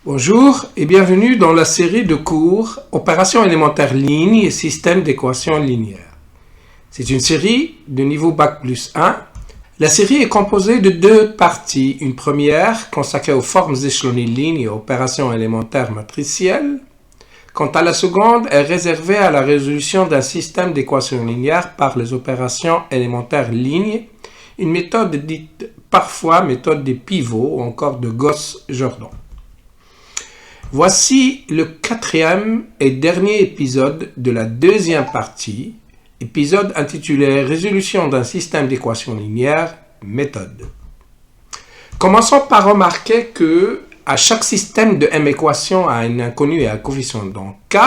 Bonjour et bienvenue dans la série de cours Opérations élémentaires ligne et système d'équations linéaires. C'est une série de niveau Bac plus 1. La série est composée de deux parties. Une première consacrée aux formes échelonnées lignes et opérations élémentaires matricielles. Quant à la seconde, est réservée à la résolution d'un système d'équations linéaires par les opérations élémentaires lignes, une méthode dite parfois méthode des pivots ou encore de Gauss-Jordan. Voici le quatrième et dernier épisode de la deuxième partie, épisode intitulé « Résolution d'un système d'équations linéaires, méthode ». Commençons par remarquer que à chaque système de M équations à un inconnu et à un coefficient dans K,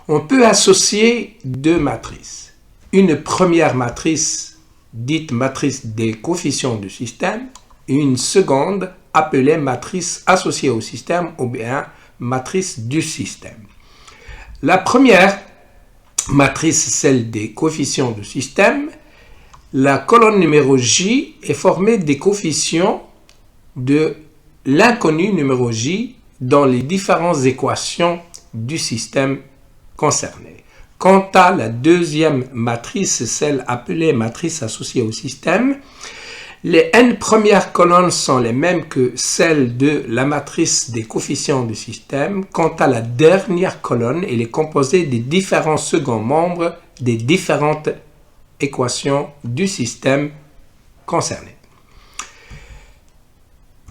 on peut associer deux matrices. Une première matrice dite matrice des coefficients du système et une seconde appelée matrice associée au système ou bien matrice du système. La première matrice, celle des coefficients du système, la colonne numéro J est formée des coefficients de l'inconnu numéro J dans les différentes équations du système concerné. Quant à la deuxième matrice, celle appelée matrice associée au système, les n premières colonnes sont les mêmes que celles de la matrice des coefficients du système. Quant à la dernière colonne, elle est composée des différents seconds membres des différentes équations du système concerné.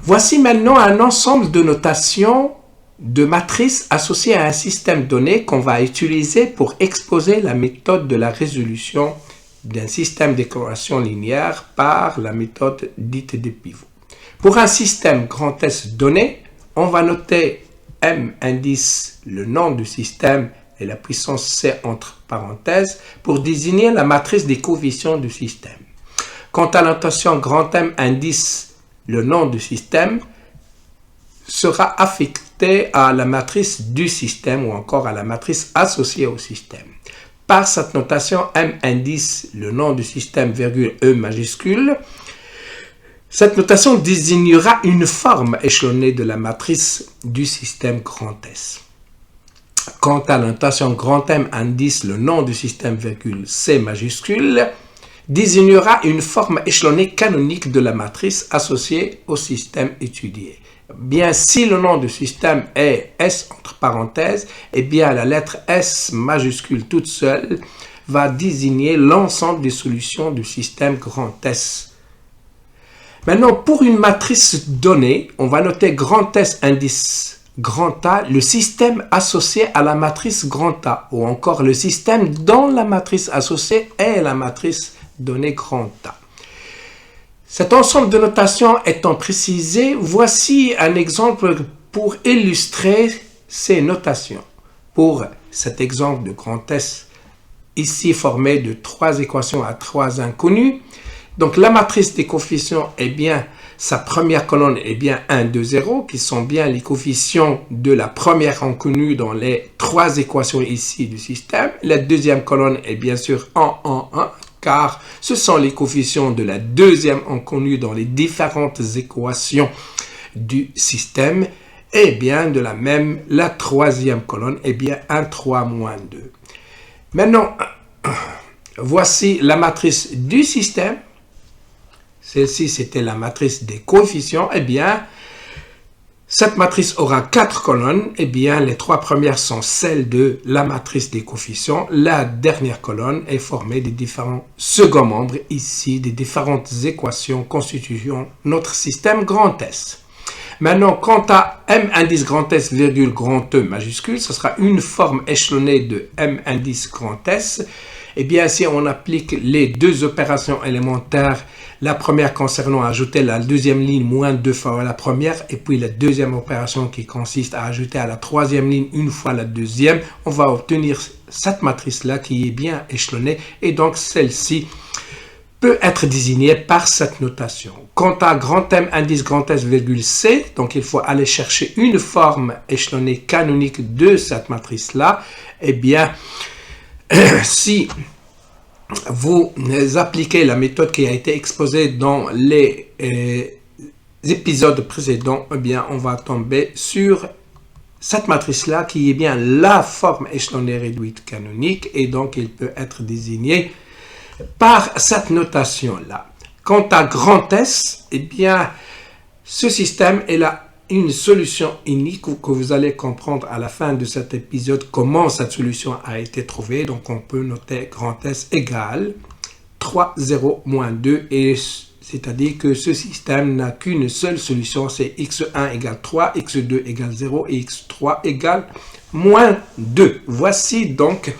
Voici maintenant un ensemble de notations de matrices associées à un système donné qu'on va utiliser pour exposer la méthode de la résolution d'un système d'équations linéaires par la méthode dite des pivots. Pour un système grand S donné, on va noter M indice le nom du système et la puissance C entre parenthèses pour désigner la matrice des coefficients du système. Quant à la notation grand M indice le nom du système, sera affecté à la matrice du système ou encore à la matrice associée au système. Par cette notation, M indice le nom du système, virgule E majuscule. Cette notation désignera une forme échelonnée de la matrice du système grand S. Quant à la notation grand M indice le nom du système, virgule C majuscule, désignera une forme échelonnée canonique de la matrice associée au système étudié. Bien, si le nom du système est S entre parenthèses, eh bien la lettre S majuscule toute seule va désigner l'ensemble des solutions du système grand S. Maintenant, pour une matrice donnée, on va noter grand S indice grand A, le système associé à la matrice grand A, ou encore le système dont la matrice associée est la matrice donnée grand A. Cet ensemble de notations étant précisé, voici un exemple pour illustrer ces notations. Pour cet exemple de grand S, ici formé de trois équations à trois inconnus, donc la matrice des coefficients est bien, sa première colonne est bien 1, 2, 0, qui sont bien les coefficients de la première inconnue dans les trois équations ici du système. La deuxième colonne est bien sûr 1, 1, 1. Car ce sont les coefficients de la deuxième inconnue dans les différentes équations du système. Et bien de la même, la troisième colonne est bien 1, 3, moins 2. Maintenant, voici la matrice du système. Celle-ci, c'était la matrice des coefficients. Eh bien, cette matrice aura 4 colonnes. Eh bien, les trois premières sont celles de la matrice des coefficients. La dernière colonne est formée des différents seconds membres, ici, des différentes équations constituant notre système grand S. Maintenant, quant à M indice grand S, virgule grand E majuscule, ce sera une forme échelonnée de M indice grand S. Eh bien, si on applique les deux opérations élémentaires, la première concernant ajouter la deuxième ligne moins 2 fois la première, et puis la deuxième opération qui consiste à ajouter à la troisième ligne une fois la deuxième, on va obtenir cette matrice-là qui est bien échelonnée, et donc celle-ci peut être désignée par cette notation. Quant à grand M indice grand S, virgule C, donc il faut aller chercher une forme échelonnée canonique de cette matrice-là, eh bien, si vous appliquez la méthode qui a été exposée dans les épisodes précédents, eh bien, on va tomber sur cette matrice-là qui est bien la forme échelonnée réduite canonique et donc il peut être désigné par cette notation-là. Quant à grand S, eh bien, ce système est là une solution unique que vous allez comprendre à la fin de cet épisode comment cette solution a été trouvée. Donc, on peut noter grand S égale 3, 0, moins 2 et c'est-à-dire que ce système n'a qu'une seule solution, c'est x1 égale 3, x2 égale 0 et x3 égale moins 2. Voici donc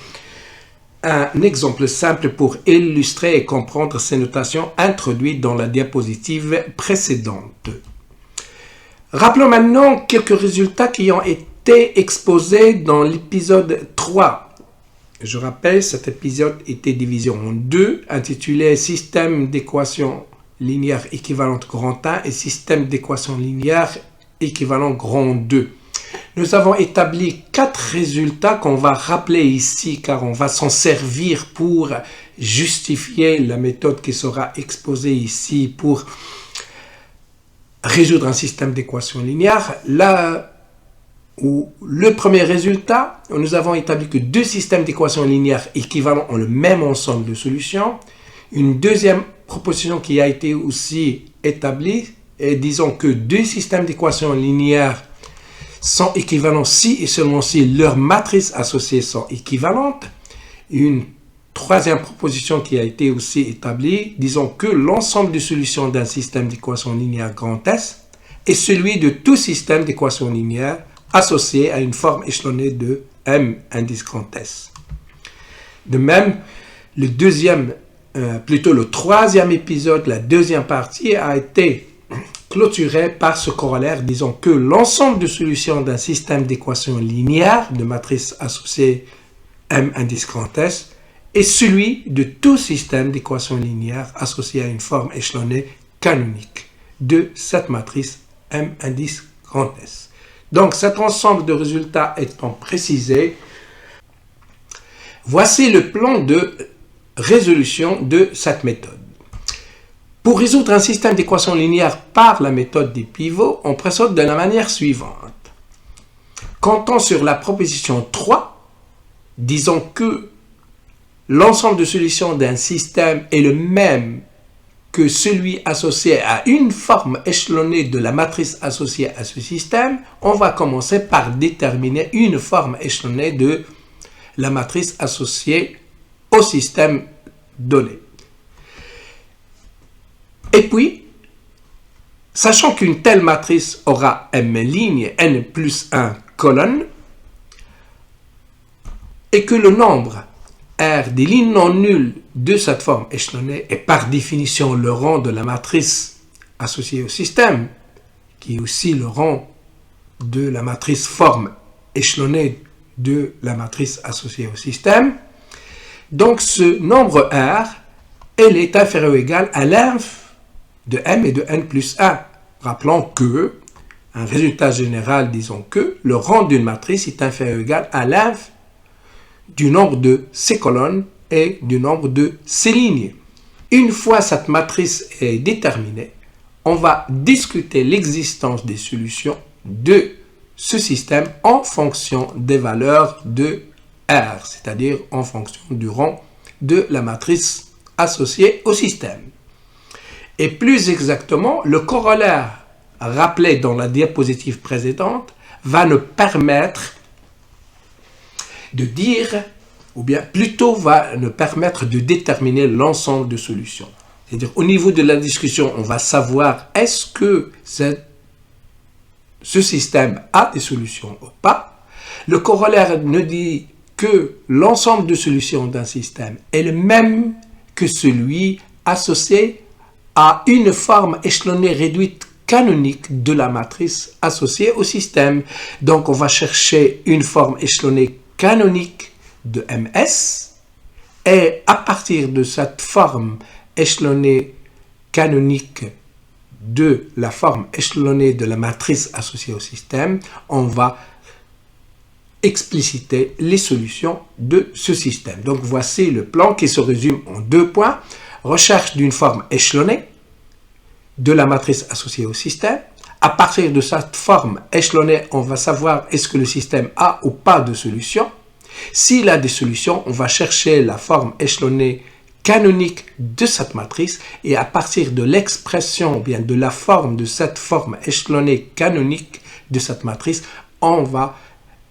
un exemple simple pour illustrer et comprendre ces notations introduites dans la diapositive précédente. Rappelons maintenant quelques résultats qui ont été exposés dans l'épisode 3. Je rappelle, cet épisode était divisé en deux, intitulé « Système d'équations linéaires équivalentes grand 1 et système d'équations linéaires équivalent grand 2. Nous avons établi 4 résultats qu'on va rappeler ici car on va s'en servir pour justifier la méthode qui sera exposée ici pour résoudre un système d'équations linéaires. Là où le premier résultat, nous avons établi que 2 systèmes d'équations linéaires équivalents ont le même ensemble de solutions. Une deuxième proposition qui a été aussi établie est, disons que 2 systèmes d'équations linéaires sont équivalents si et seulement si leurs matrices associées sont équivalentes. Une troisième proposition qui a été aussi établie, disons que l'ensemble de solutions d'un système d'équations linéaires grand S est celui de tout système d'équations linéaires associé à une forme échelonnée de M indice grand S. De même, le troisième épisode, la deuxième partie, a été clôturé par ce corollaire, disons que l'ensemble de solutions d'un système d'équations linéaires de matrice associée M indice grand S est celui de tout système d'équations linéaires associé à une forme échelonnée canonique de cette matrice M indice grand S. Donc, cet ensemble de résultats étant précisé, voici le plan de résolution de cette méthode. Pour résoudre un système d'équations linéaires par la méthode des pivots, on procède de la manière suivante. Comptons sur la proposition 3, disons que l'ensemble de solutions d'un système est le même que celui associé à une forme échelonnée de la matrice associée à ce système. On va commencer par déterminer une forme échelonnée de la matrice associée au système donné. Et puis, sachant qu'une telle matrice aura M ligne, n plus 1 colonne, et que le nombre R des lignes non nulles de cette forme échelonnée est par définition le rang de la matrice associée au système, qui est aussi le rang de la matrice forme échelonnée de la matrice associée au système. Donc, ce nombre R, elle est inférieur ou égal à l'inf de M et de N plus 1. Rappelons que, un résultat général, disons que, le rang d'une matrice est inférieur ou égal à l'inf du nombre de ses colonnes et du nombre de ses lignes. Une fois cette matrice est déterminée, on va discuter l'existence des solutions de ce système en fonction des valeurs de R, c'est-à-dire en fonction du rang de la matrice associée au système. Et plus exactement, le corollaire rappelé dans la diapositive précédente va nous permettre de dire, ou bien plutôt va nous permettre de déterminer l'ensemble de solutions. C'est-à-dire, au niveau de la discussion, on va savoir est-ce que ce système a des solutions ou pas. Le corollaire nous dit que l'ensemble de solutions d'un système est le même que celui associé à une forme échelonnée réduite canonique de la matrice associée au système. Donc, on va chercher une forme échelonnée canonique de MS et à partir de cette forme échelonnée canonique de la forme échelonnée de la matrice associée au système, on va expliciter les solutions de ce système. Donc, voici le plan qui se résume en 2 points. Recherche d'une forme échelonnée de la matrice associée au système. À partir de cette forme échelonnée, on va savoir est-ce que le système a ou pas de solution. S'il a des solutions, on va chercher la forme échelonnée canonique de cette matrice et à partir de l'expression, ou bien de la forme de cette forme échelonnée canonique de cette matrice, on va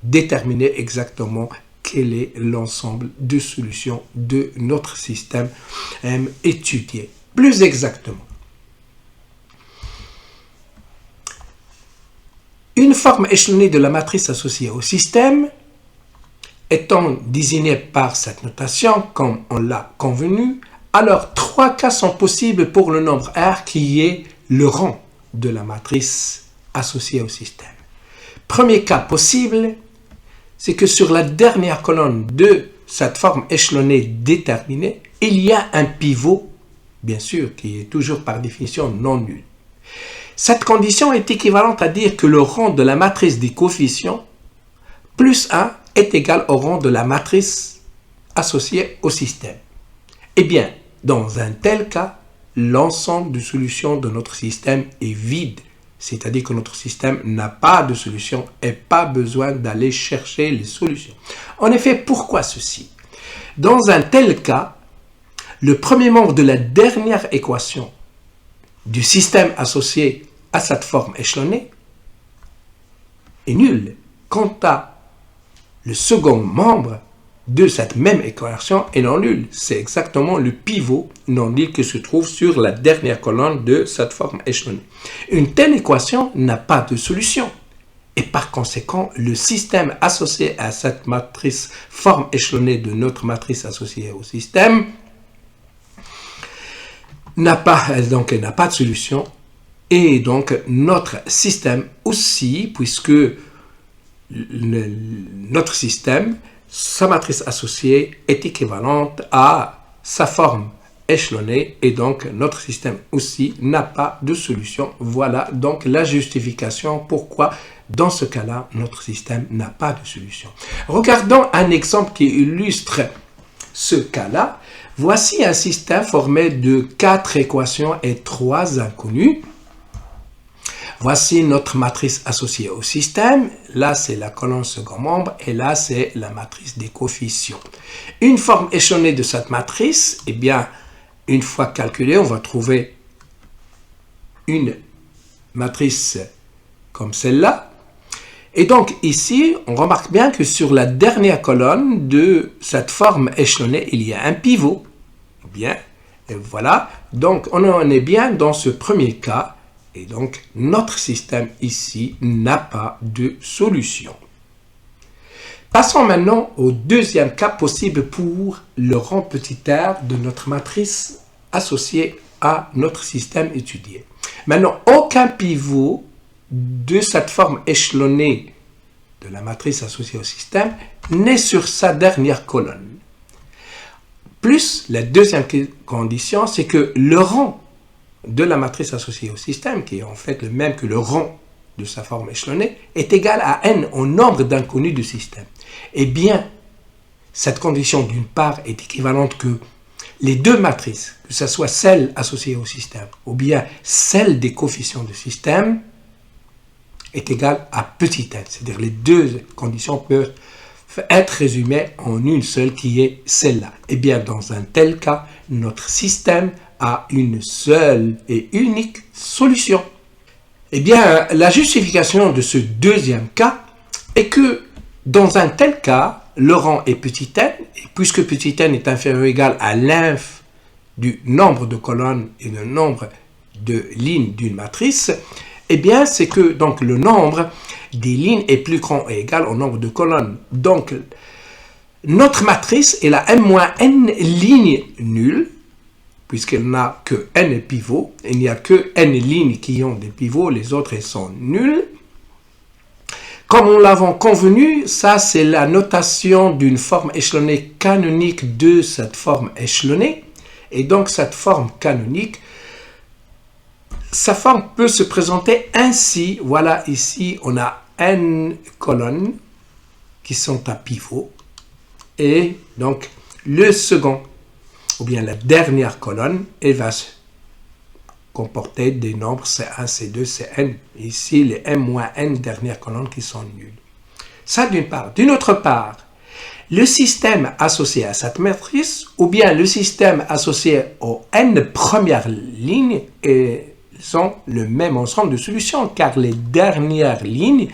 déterminer exactement quel est l'ensemble de solutions de notre système étudié. Plus exactement, une forme échelonnée de la matrice associée au système étant désignée par cette notation, comme on l'a convenu, alors 3 cas sont possibles pour le nombre R qui est le rang de la matrice associée au système. Premier cas possible, c'est que sur la dernière colonne de cette forme échelonnée déterminée, il y a un pivot, bien sûr, qui est toujours par définition non nul. Cette condition est équivalente à dire que le rang de la matrice des coefficients plus 1 est égal au rang de la matrice associée au système. Eh bien, dans un tel cas, l'ensemble de solutions de notre système est vide, c'est-à-dire que notre système n'a pas de solution et pas besoin d'aller chercher les solutions. En effet, pourquoi ceci? Dans un tel cas, le premier membre de la dernière équation du système associé à cette forme échelonnée est nul. Quant à le second membre de cette même équation est non nul. C'est exactement le pivot non nul qui se trouve sur la dernière colonne de cette forme échelonnée. Une telle équation n'a pas de solution. Et par conséquent, le système associé à cette matrice forme échelonnée de notre matrice associée au système n'a pas de solution. Et donc, notre système aussi, puisque notre système, sa matrice associée est équivalente à sa forme échelonnée et donc notre système aussi n'a pas de solution. Voilà donc la justification pourquoi dans ce cas-là, notre système n'a pas de solution. Regardons un exemple qui illustre ce cas-là. Voici un système formé de 4 équations et 3 inconnues. Voici notre matrice associée au système. Là, c'est la colonne second membre et là, c'est la matrice des coefficients. Une forme échelonnée de cette matrice, eh bien, une fois calculée, on va trouver une matrice comme celle-là. Et donc, ici, on remarque bien que sur la dernière colonne de cette forme échelonnée, il y a un pivot. Bien, et voilà. Donc, on en est bien dans ce premier cas. Et donc, notre système ici n'a pas de solution. Passons maintenant au deuxième cas possible pour le rang petit r de notre matrice associée à notre système étudié. Maintenant, aucun pivot de cette forme échelonnée de la matrice associée au système n'est sur sa dernière colonne. Plus, la deuxième condition, c'est que le rang de la matrice associée au système, qui est en fait le même que le rang de sa forme échelonnée, est égal à n au nombre d'inconnus du système. Eh bien, cette condition d'une part est équivalente que les deux matrices, que ce soit celle associée au système ou bien celle des coefficients du système, est égale à petit n. C'est-à-dire les deux conditions peuvent être résumées en une seule qui est celle-là. Eh bien, dans un tel cas, notre système a une seule et unique solution. Eh bien, la justification de ce deuxième cas est que dans un tel cas, le rang est petit n, et puisque petit n est inférieur ou égal à l'inf du nombre de colonnes et le nombre de lignes d'une matrice, eh bien, c'est que donc le nombre des lignes est plus grand et égal au nombre de colonnes. Donc, notre matrice est la m-n lignes nulles, puisqu'elle n'a que n pivots. Il n'y a que n lignes qui ont des pivots, les autres elles sont nulles. Comme nous l'avons convenu, ça c'est la notation d'une forme échelonnée canonique de cette forme échelonnée. Et donc cette forme canonique, sa forme peut se présenter ainsi. Voilà, ici on a n colonnes qui sont à pivot. Et donc le second, ou bien la dernière colonne, elle va comporter des nombres C1, C2, Cn. Ici, les m moins n dernières colonnes qui sont nulles. Ça d'une part. D'une autre part, le système associé à cette matrice ou bien le système associé aux n premières lignes sont le même ensemble de solutions car les dernières lignes,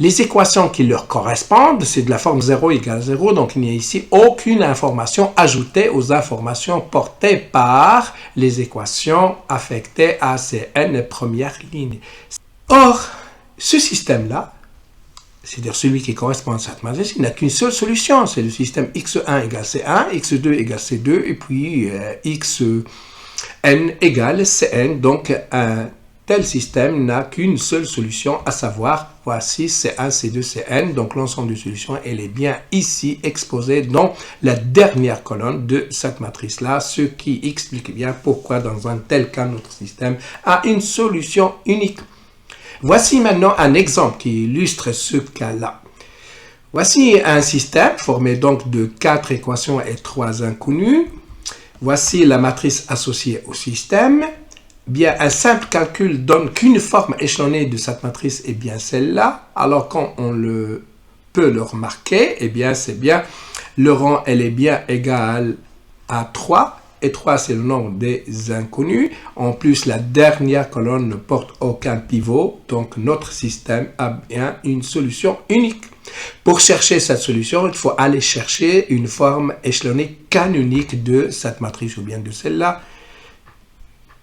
les équations qui leur correspondent, c'est de la forme 0 égale 0, donc il n'y a ici aucune information ajoutée aux informations portées par les équations affectées à ces n premières lignes. Or, ce système-là, c'est-à-dire celui qui correspond à cette matrice, il n'a qu'une seule solution, c'est le système x1 égale c1, x2 égale c2, et puis xn égale cn, donc un tel système n'a qu'une seule solution, à savoir, voici C1, C2, Cn. Donc l'ensemble de solutions, elle est bien ici exposée dans la dernière colonne de cette matrice-là, ce qui explique bien pourquoi dans un tel cas, notre système a une solution unique. Voici maintenant un exemple qui illustre ce cas-là. Voici un système formé donc de 4 équations et 3 inconnues. Voici la matrice associée au système. Bien, un simple calcul donne qu'une forme échelonnée de cette matrice est bien celle-là. Alors, quand on peut le remarquer, eh bien, c'est bien, le rang, elle est bien égale à 3. Et 3, c'est le nombre des inconnus. En plus, la dernière colonne ne porte aucun pivot. Donc, notre système a bien une solution unique. Pour chercher cette solution, il faut aller chercher une forme échelonnée canonique de cette matrice ou bien de celle-là,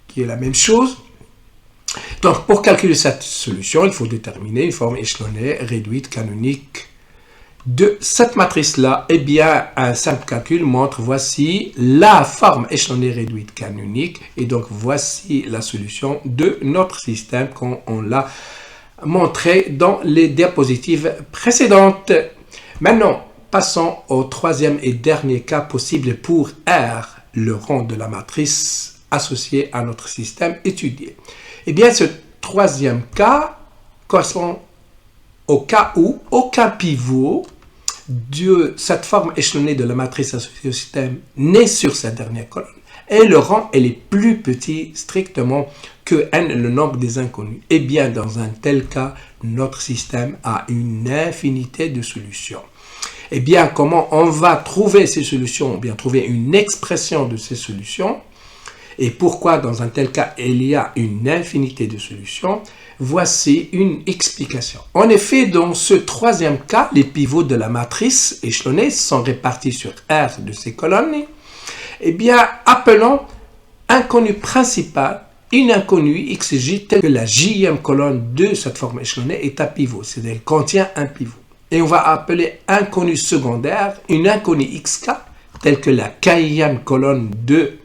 qui est la même chose. Donc, pour calculer cette solution, il faut déterminer une forme échelonnée réduite canonique de cette matrice-là. Eh bien, un simple calcul montre, voici la forme échelonnée réduite canonique. Et donc, voici la solution de notre système comme on l'a montré dans les diapositives précédentes. Maintenant, passons au troisième et dernier cas possible pour R, le rang de la matrice associé à notre système étudié. Eh bien, ce troisième cas correspond au cas où aucun pivot de cette forme échelonnée de la matrice associée au système n'est sur sa dernière colonne. Et le rang, elle est plus petit strictement que n, le nombre des inconnus. Eh bien, dans un tel cas, notre système a une infinité de solutions. Eh bien, comment on va trouver ces solutions, ou bien trouver une expression de ces solutions? Et pourquoi dans un tel cas il y a une infinité de solutions? Voici une explication. En effet, dans ce troisième cas, les pivots de la matrice échelonnée sont répartis sur R de ces colonnes. Eh bien, appelons inconnu principal une inconnue xj telle que la jème colonne de cette forme échelonnée est un pivot, c'est-à-dire qu'elle contient un pivot. Et on va appeler inconnu secondaire une inconnue xk telle que la kème colonne de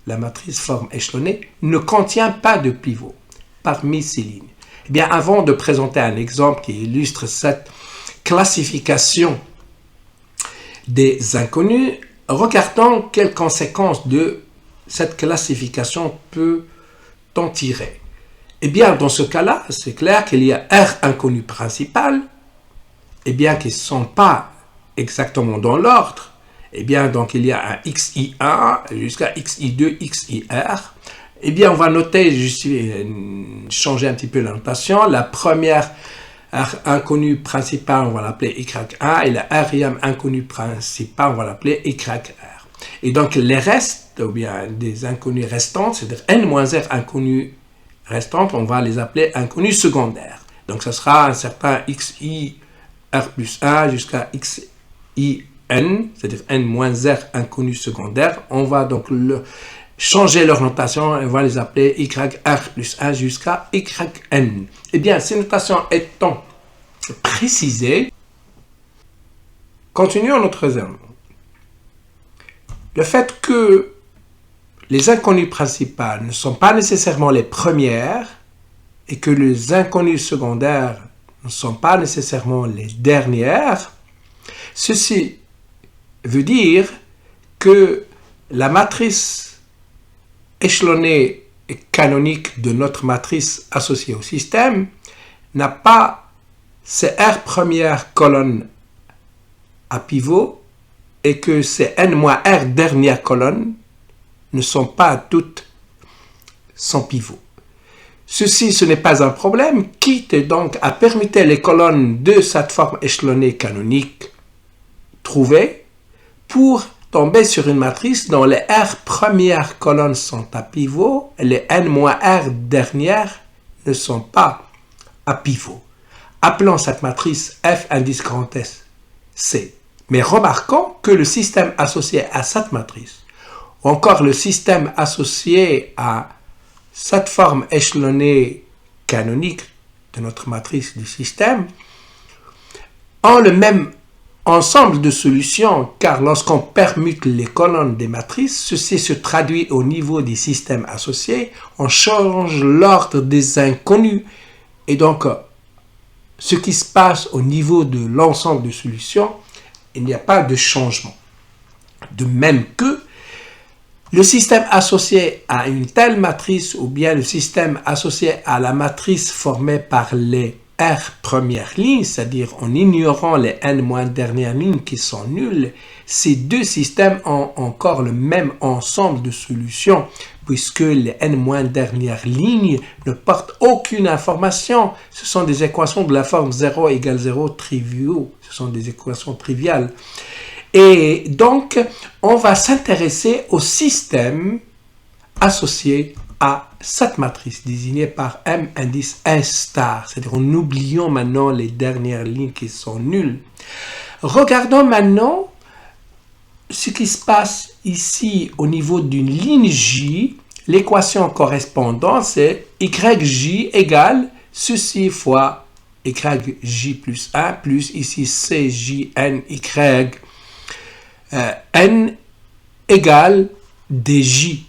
la matrice forme échelonnée ne contient pas de pivot parmi ces lignes. Eh bien, avant de présenter un exemple qui illustre cette classification des inconnus, regardons quelles conséquences de cette classification peut-on tirer. Eh bien, dans ce cas-là, c'est clair qu'il y a R inconnu principal, eh bien, qui ne sont pas exactement dans l'ordre. Eh bien, donc, il y a un xi1 jusqu'à xi2, xir. Eh bien, on va noter, changer un petit peu la notation. La première R inconnue principale, on va l'appeler y1, et la Rème inconnue principale, on va l'appeler yr. Et donc, les restes, ou bien des inconnues restantes, c'est-à-dire n-r inconnues restantes, on va les appeler inconnues secondaires. Donc, ce sera un certain xir plus 1 jusqu'à xin, c'est-à-dire n-r inconnues secondaires. On va donc changer leur notation et on va les appeler yr plus 1 jusqu'à yn. Eh bien, ces notations étant précisées, continuons notre raisonnement. Le fait que les inconnues principales ne sont pas nécessairement les premières et que les inconnues secondaires ne sont pas nécessairement les dernières, ceci veut dire que la matrice échelonnée et canonique de notre matrice associée au système n'a pas ces R premières colonnes à pivot et que ces N-R dernières colonnes ne sont pas toutes sans pivot. Ceci, ce n'est pas un problème, quitte donc à permettre les colonnes de cette forme échelonnée canonique trouvées pour tomber sur une matrice dont les R premières colonnes sont à pivot et les N-R dernières ne sont pas à pivot. Appelons cette matrice F indice grand S C. Mais remarquons que le système associé à cette matrice, ou encore le système associé à cette forme échelonnée canonique de notre matrice du système, ont le même ensemble de solutions, car lorsqu'on permute les colonnes des matrices, ceci se traduit au niveau des systèmes associés, on change l'ordre des inconnus, et donc ce qui se passe au niveau de l'ensemble de solutions, il n'y a pas de changement. De même que le système associé à une telle matrice ou bien le système associé à la matrice formée par les R premières lignes, c'est-à-dire en ignorant les N- dernières lignes qui sont nulles, ces deux systèmes ont encore le même ensemble de solutions puisque les N- dernières lignes ne portent aucune information. Ce sont des équations de la forme 0 égale 0 triviaux. Ce sont des équations triviales. Et donc, on va s'intéresser au système associé à cette matrice désignée par M indice 1 star. C'est-à-dire, en oubliant maintenant les dernières lignes qui sont nulles. Regardons maintenant ce qui se passe ici au niveau d'une ligne J. L'équation correspondante, c'est YJ égale ceci fois YJ plus 1 plus ici CJNY N égale DJ.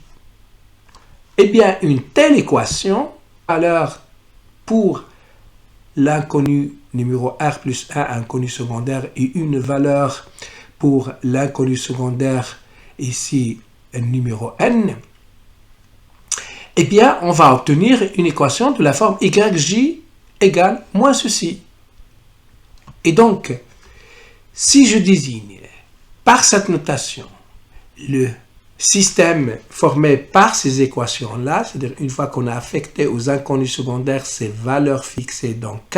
Eh bien, une telle équation, alors pour l'inconnu numéro R plus 1, inconnu secondaire, et une valeur pour l'inconnu secondaire, ici numéro N, eh bien, on va obtenir une équation de la forme YJ égale moins ceci. Et donc, si je désigne par cette notation le système formé par ces équations-là, c'est-à-dire une fois qu'on a affecté aux inconnus secondaires ces valeurs fixées dans K,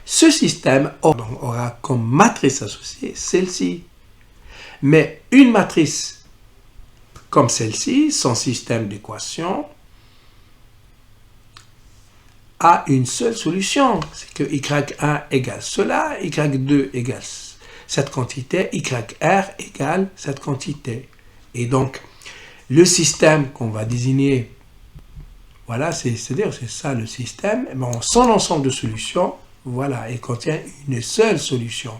ce système aura comme matrice associée celle-ci. Mais une matrice comme celle-ci, son système d'équations, a une seule solution, c'est que Y1 égale cela, Y2 égale cette quantité, YR égale cette quantité. Et donc, le système qu'on va désigner, voilà, c'est-à-dire c'est ça le système, bon, son ensemble de solutions, voilà, il contient une seule solution.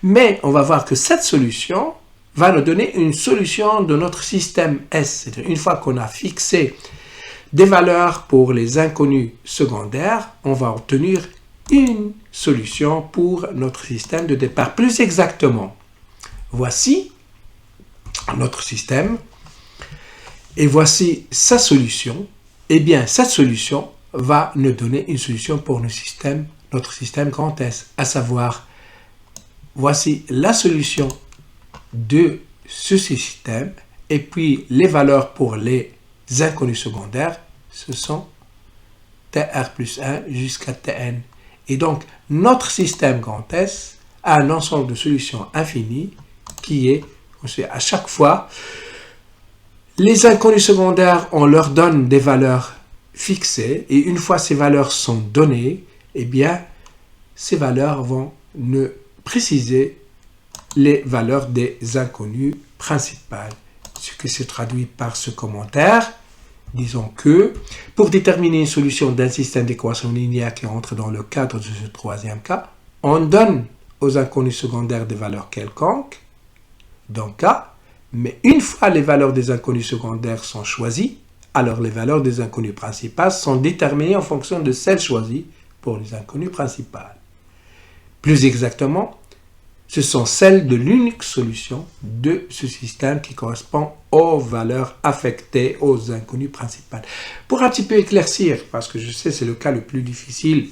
Mais on va voir que cette solution va nous donner une solution de notre système S. C'est-à-dire une fois qu'on a fixé des valeurs pour les inconnus secondaires, on va obtenir une solution pour notre système de départ. Plus exactement, voici notre système et voici sa solution. Eh bien, cette solution va nous donner une solution pour notre système grand S, à savoir, voici la solution de ce système et puis les valeurs pour les inconnus secondaires, ce sont TR plus 1 jusqu'à Tn. Et donc, notre système grand S a un ensemble de solutions infinies qui est, à chaque fois, les inconnus secondaires, on leur donne des valeurs fixées et une fois ces valeurs sont données, eh bien, ces valeurs vont nous préciser les valeurs des inconnus principales. Ce qui se traduit par ce commentaire. Disons que pour déterminer une solution d'un système d'équations linéaires qui entre dans le cadre de ce troisième cas, on donne aux inconnus secondaires des valeurs quelconques, dans K, mais une fois les valeurs des inconnus secondaires sont choisies, alors les valeurs des inconnus principales sont déterminées en fonction de celles choisies pour les inconnus principales. Plus exactement, ce sont celles de l'unique solution de ce système qui correspond aux valeurs affectées aux inconnus principales. Pour un petit peu éclaircir, parce que je sais c'est le cas le plus difficile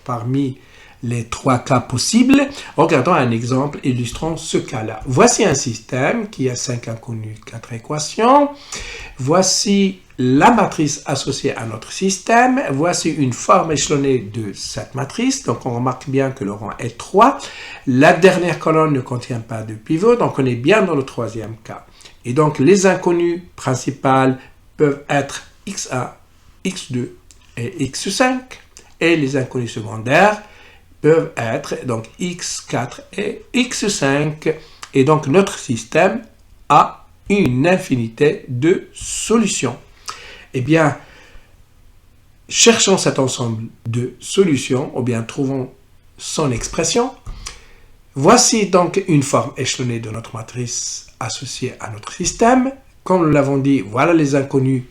parmi les 3 cas possibles. Regardons un exemple illustrant ce cas-là. Voici un système qui a 5 inconnus, 4 équations. Voici la matrice associée à notre système. Voici une forme échelonnée de cette matrice. Donc, on remarque bien que le rang est 3. La dernière colonne ne contient pas de pivot. Donc, on est bien dans le 3e cas. Et donc, les inconnus principales peuvent être x1, x2 et x5. Et les inconnus secondaires peuvent être donc x4 et x5. Et donc, notre système a une infinité de solutions. Eh bien, cherchons cet ensemble de solutions, ou bien trouvons son expression. Voici donc une forme échelonnée de notre matrice associée à notre système. Comme nous l'avons dit, voilà les inconnus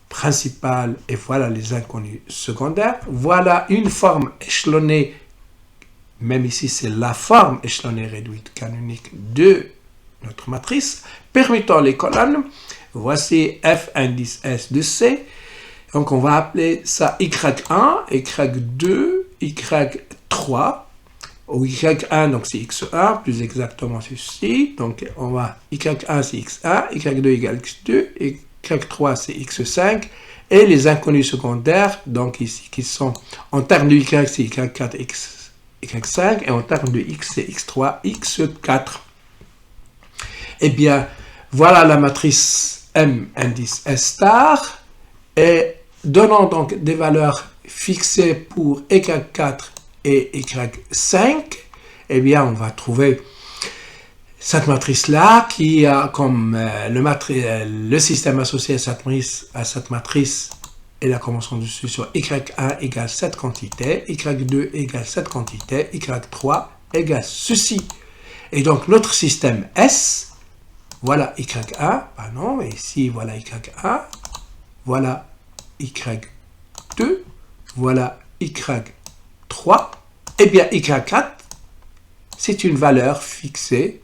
principales et voilà les inconnus secondaires. Voilà une forme échelonnée, même ici c'est la forme échelonnée réduite canonique de notre matrice, permutant les colonnes. Voici F indice S de C. Donc, on va appeler ça Y1, Y2, Y3. Ou Y1, donc c'est X1, plus exactement ceci. Donc, on va Y1, c'est X1, Y2 égale X2, Y3, c'est X5. Et les inconnus secondaires, donc ici, qui sont en termes de Y, c'est Y4, Y5. Et en termes de X, c'est X3, X4. Eh bien, voilà la matrice M indice S star, et donnant donc des valeurs fixées pour Y4 et Y5, eh bien on va trouver cette matrice-là qui a comme le système associé à cette matrice et la convention dessus sur Y1 égale cette quantité, Y2 égale cette quantité, Y3 égale ceci. Et donc notre système S, voilà Y1, pardon, et ici voilà Y1, voilà Y2, voilà Y3, et bien Y4, c'est une valeur fixée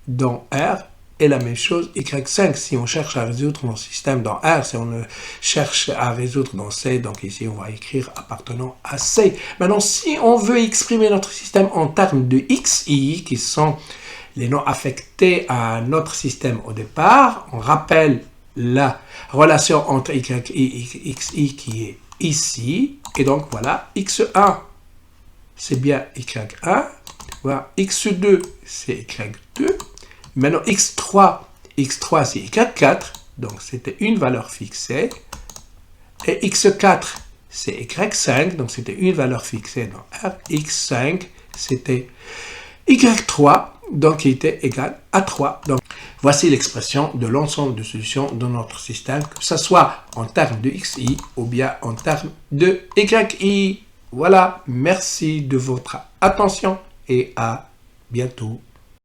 dans R, et la même chose Y5, si on cherche à résoudre mon système dans R, si on le cherche à résoudre dans C, donc ici on va écrire appartenant à C. Maintenant, si on veut exprimer notre système en termes de XI, qui sont les noms affectés à notre système au départ, on rappelle la relation entre YI et XI qui est ici, et donc voilà, X1, c'est bien Y1, voilà, X2, c'est Y2, maintenant X3 c'est Y4, donc c'était une valeur fixée, et X4, c'est Y5, donc c'était une valeur fixée dans R, X5, c'était Y3, donc qui était égal à 3. Donc, voici l'expression de l'ensemble de solutions de notre système, que ce soit en termes de XI ou bien en termes de YI. Voilà, merci de votre attention et à bientôt.